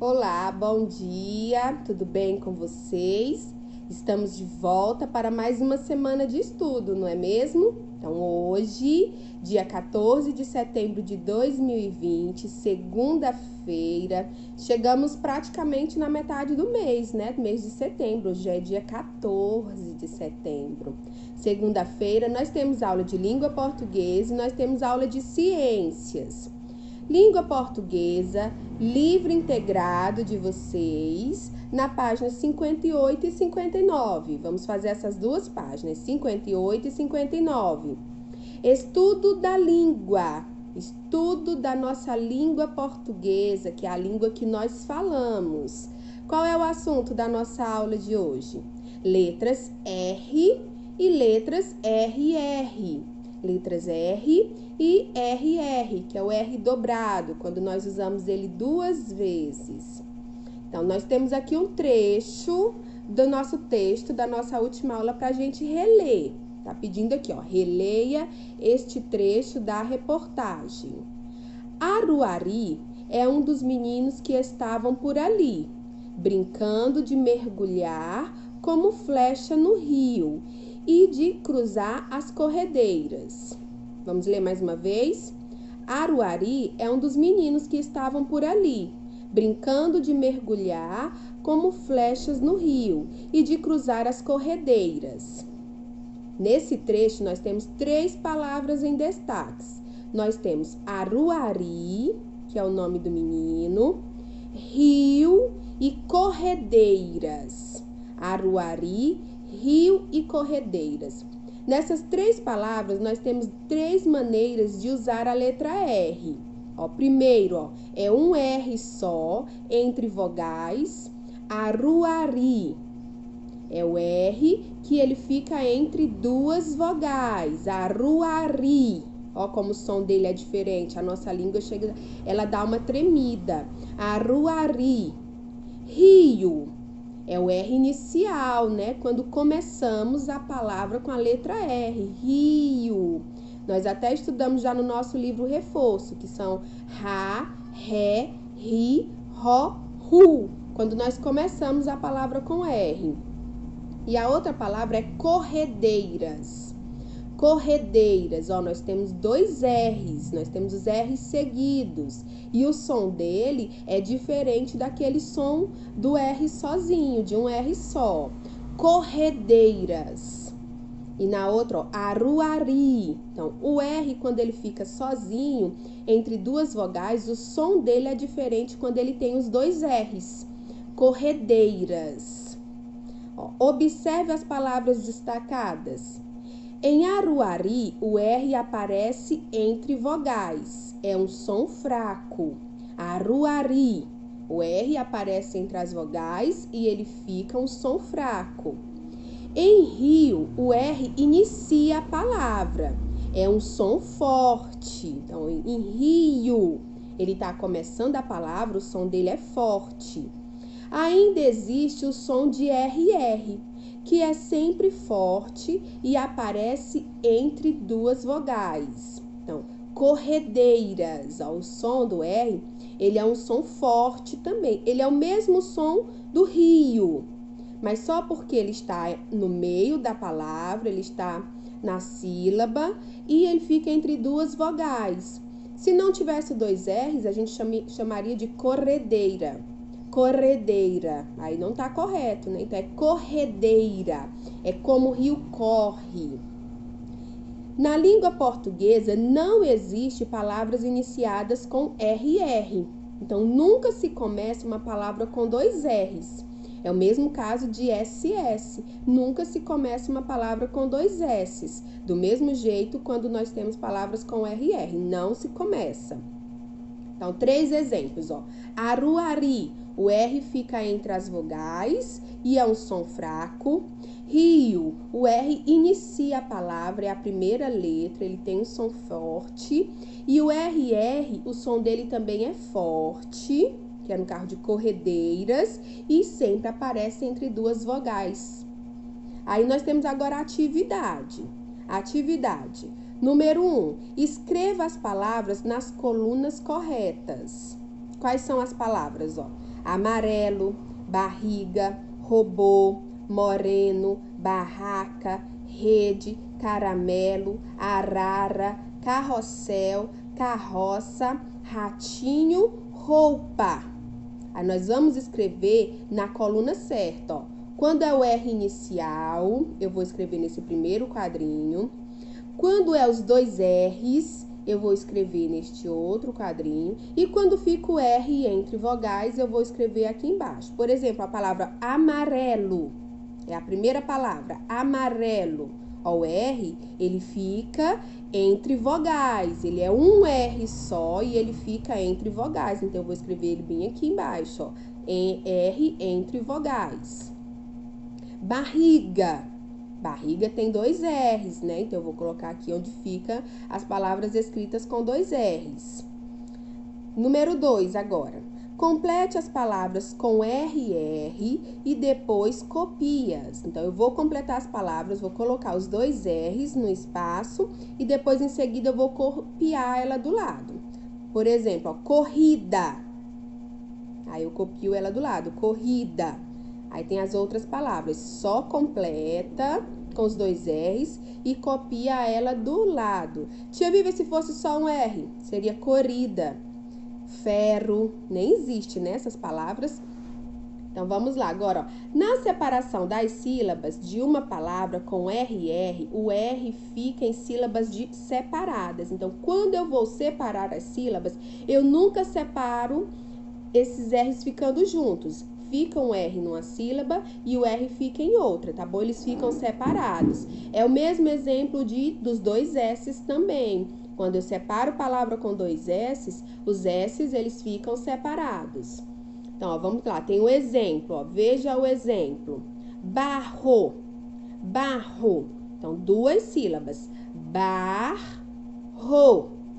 Olá, bom dia, tudo bem com vocês? Estamos de volta para mais uma semana de estudo, não é mesmo? Então, hoje, dia 14 de setembro de 2020, segunda-feira, chegamos praticamente na metade do mês, né? Do mês de setembro, hoje é dia 14 de setembro. Segunda-feira, nós temos aula de língua portuguesa e nós temos aula de ciências. Língua portuguesa, livro integrado de vocês, na página 58 e 59. Vamos fazer essas duas páginas, 58 e 59. Estudo da língua, estudo da nossa língua portuguesa, que é a língua que nós falamos. Qual é o assunto da nossa aula de hoje? Letras R e letras RR. Letras R e RR, que é o R dobrado, quando nós usamos ele duas vezes. Então, nós temos aqui um trecho do nosso texto, da nossa última aula, para a gente reler. Tá pedindo aqui, ó, releia este trecho da reportagem. Aruari é um dos meninos que estavam por ali, brincando de mergulhar como flecha no rio e de cruzar as corredeiras. Vamos ler mais uma vez? Aruari é um dos meninos que estavam por ali, brincando de mergulhar como flechas no rio e de cruzar as corredeiras. Nesse trecho, nós temos três palavras em destaques. Nós temos Aruari, que é o nome do menino, rio e corredeiras. Aruari, rio e corredeiras. Nessas três palavras, nós temos três maneiras de usar a letra R. Primeiro, é um R só entre vogais. Aruari é o R que ele fica entre duas vogais. Aruari. Como o som dele é diferente. A nossa língua ela dá uma tremida. Aruari. Rio. É o R inicial, né? Quando começamos a palavra com a letra R. Rio. Nós até estudamos já no nosso livro Reforço, que são Ra, Ré, Ri, Ró, Ru. Quando nós começamos a palavra com R. E a outra palavra é corredeiras. Corredeiras, nós temos dois R's, nós temos os R's seguidos. E o som dele é diferente daquele som do R sozinho, de um R só. Corredeiras. E na outra, Aruari. Então, o R, quando ele fica sozinho, entre duas vogais, o som dele é diferente quando ele tem os dois R's. Corredeiras. Observe as palavras destacadas. Em Aruari, o R aparece entre vogais. É um som fraco. Aruari. O R aparece entre as vogais e ele fica um som fraco. Em rio, o R inicia a palavra. É um som forte. Então, em rio, ele está começando a palavra, o som dele é forte. Ainda existe o som de RR, que é sempre forte e aparece entre duas vogais. Então, corredeiras, o som do R, ele é um som forte também. Ele é o mesmo som do rio, mas só porque ele está no meio da palavra, ele está na sílaba e ele fica entre duas vogais. Se não tivesse dois R's, a gente chamaria de corredeira. Corredeira, aí não tá correto, né? Então é corredeira, é como o rio corre. Na língua portuguesa não existe palavras iniciadas com RR, então nunca se começa uma palavra com dois R's. É o mesmo caso de SS, nunca se começa uma palavra com dois S's. Do mesmo jeito, quando nós temos palavras com RR, não se começa. Então, três exemplos, Aruari, o R fica entre as vogais e é um som fraco. Rio, o R inicia a palavra, é a primeira letra, ele tem um som forte. E o RR, o som dele também é forte, que é no caso de corredeiras, e sempre aparece entre duas vogais. Aí nós temos agora a atividade. Atividade. Número 1. Escreva as palavras nas colunas corretas. Quais são as palavras? amarelo, barriga, robô, moreno, barraca, rede, caramelo, arara, carrossel, carroça, ratinho, roupa. Aí nós vamos escrever na coluna certa, ó. Quando é o R inicial, eu vou escrever nesse primeiro quadrinho. Quando é os dois R's, eu vou escrever neste outro quadrinho. E quando fica o R entre vogais, eu vou escrever aqui embaixo. Por exemplo, a palavra amarelo. É a primeira palavra, amarelo. Ó, o R, ele fica entre vogais. Ele é um R só e ele fica entre vogais. Então, eu vou escrever ele bem aqui embaixo, ó. R entre vogais. Barriga. Barriga tem dois R's, né? Então, eu vou colocar aqui onde fica as palavras escritas com dois R's. Número 2 agora. Complete as palavras com RR e depois copia-as. Então, eu vou completar as palavras, vou colocar os dois R's no espaço e depois, em seguida, eu vou copiar ela do lado. Por exemplo, ó, corrida. Aí, eu copio ela do lado, corrida. Aí, tem as outras palavras. Só completa com os dois R's e copia ela do lado. Tia Vivi, se fosse só um R, seria corrida. Ferro, nem existe, né, essas palavras. Então, vamos lá. Agora, ó, na separação das sílabas de uma palavra com RR, o R fica em sílabas separadas. Então, quando eu vou separar as sílabas, eu nunca separo esses R's ficando juntos. Fica um R numa sílaba e o R fica em outra, tá bom? Eles ficam separados. É o mesmo exemplo dos dois S's também. Quando eu separo palavra com dois S's, os S's, eles ficam separados. Então, ó, vamos lá, tem um exemplo, ó, veja o exemplo. Barro, barro. Então, duas sílabas. Barro.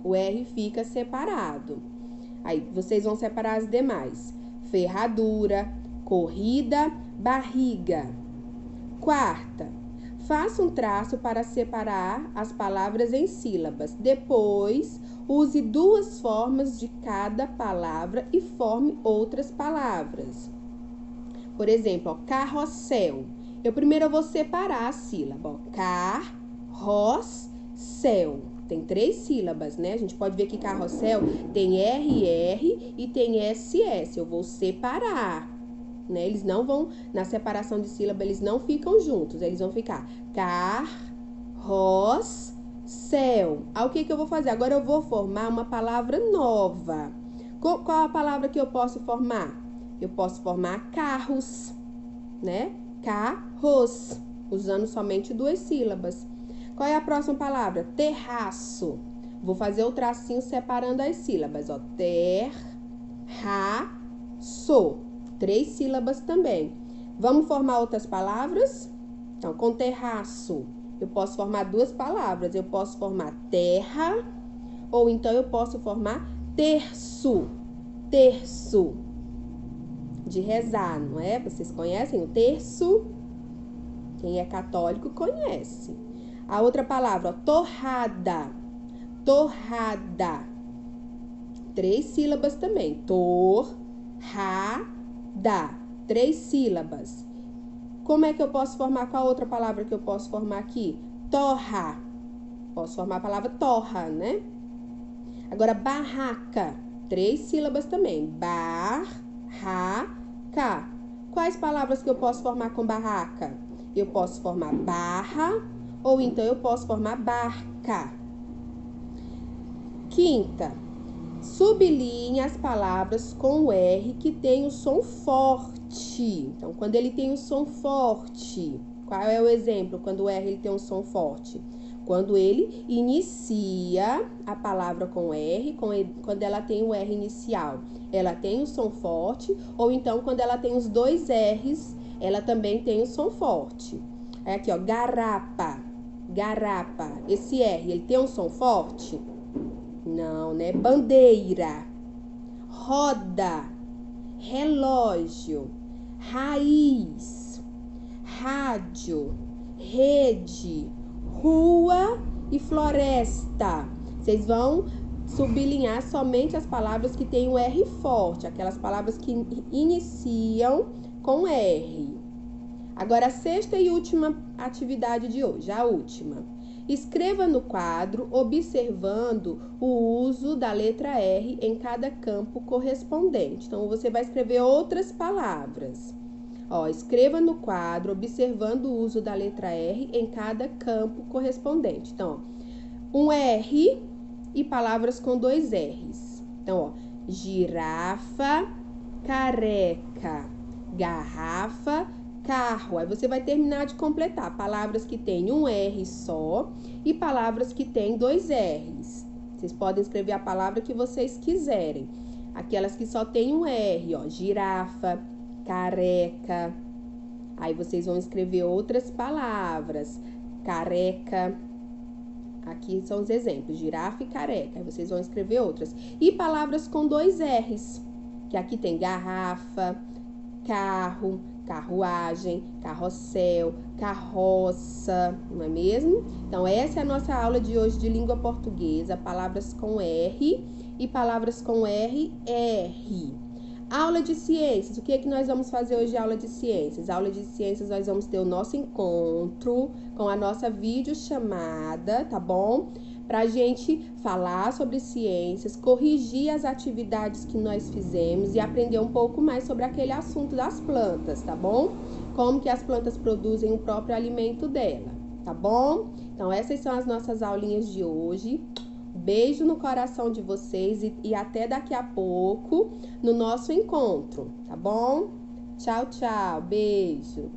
O R fica separado. Aí, vocês vão separar as demais. Ferradura, corrida, barriga. Quarta. Faça um traço para separar as palavras em sílabas. Depois, use duas formas de cada palavra e forme outras palavras. Por exemplo, ó, carrossel. Primeiro eu vou separar a sílaba. Ó, carrossel. Tem 3 sílabas, né? A gente pode ver que carrossel tem RR e tem SS. Eu vou separar. Né? Eles não vão, na separação de sílaba, eles não ficam juntos. Eles vão ficar carrossel. Aí, o que eu vou fazer? Agora eu vou formar uma palavra nova. Qual a palavra que eu posso formar? Eu posso formar carros, né? Carros, usando somente 2 sílabas. Qual é a próxima palavra? Terraço. Vou fazer o tracinho separando as sílabas, ó. Terraço. 3 sílabas também. Vamos formar outras palavras? Então, com terraço, eu posso formar 2 palavras. Eu posso formar terra, ou então eu posso formar terço. Terço. De rezar, não é? Vocês conhecem o terço? Quem é católico conhece. A outra palavra, ó, torrada. Torrada. 3 sílabas também. Torrada. 3 sílabas. Como é que eu posso formar? Qual a outra palavra que eu posso formar aqui? Torra. Posso formar a palavra torra, né? Agora, barraca. 3 sílabas também. Barraca. Quais palavras que eu posso formar com barraca? Eu posso formar barra ou então eu posso formar barca. Quinta. Sublinhe as palavras com o R que tem o som forte. Então, quando ele tem o som forte, qual é o exemplo quando o R ele tem um som forte? Quando ele inicia a palavra com R, quando ela tem o R inicial, ela tem o som forte, ou então quando ela tem os 2 R's, ela também tem o som forte. É aqui, ó, garapa, garapa. Esse R, ele tem um som forte? Não, né? Bandeira, roda, relógio, raiz, rádio, rede, rua e floresta. Vocês vão sublinhar somente as palavras que têm o R forte, aquelas palavras que iniciam com R. Agora, a sexta e última atividade de hoje, a última. Escreva no quadro, observando o uso da letra R em cada campo correspondente. Então, você vai escrever outras palavras. Ó, escreva no quadro, observando o uso da letra R em cada campo correspondente. Então, ó, um R e palavras com 2 R's. Então, ó, girafa, careca, garrafa, carro. Aí você vai terminar de completar palavras que têm um R só e palavras que têm 2 R's. Vocês podem escrever a palavra que vocês quiserem. Aquelas que só tem um R, ó, girafa, careca. Aí vocês vão escrever outras palavras. Careca. Aqui são os exemplos, girafa e careca. Aí vocês vão escrever outras. E palavras com 2 R's, que aqui tem garrafa, carro, carruagem, carrossel, carroça, não é mesmo? Então, essa é a nossa aula de hoje de língua portuguesa, palavras com R e palavras com R. Aula de ciências, o que é que nós vamos fazer hoje aula de ciências? Aula de ciências nós vamos ter o nosso encontro com a nossa videochamada, tá bom? Pra gente falar sobre ciências, corrigir as atividades que nós fizemos e aprender um pouco mais sobre aquele assunto das plantas, tá bom? Como que as plantas produzem o próprio alimento dela, tá bom? Então, essas são as nossas aulinhas de hoje. Beijo no coração de vocês e até daqui a pouco no nosso encontro, tá bom? Tchau, tchau, beijo!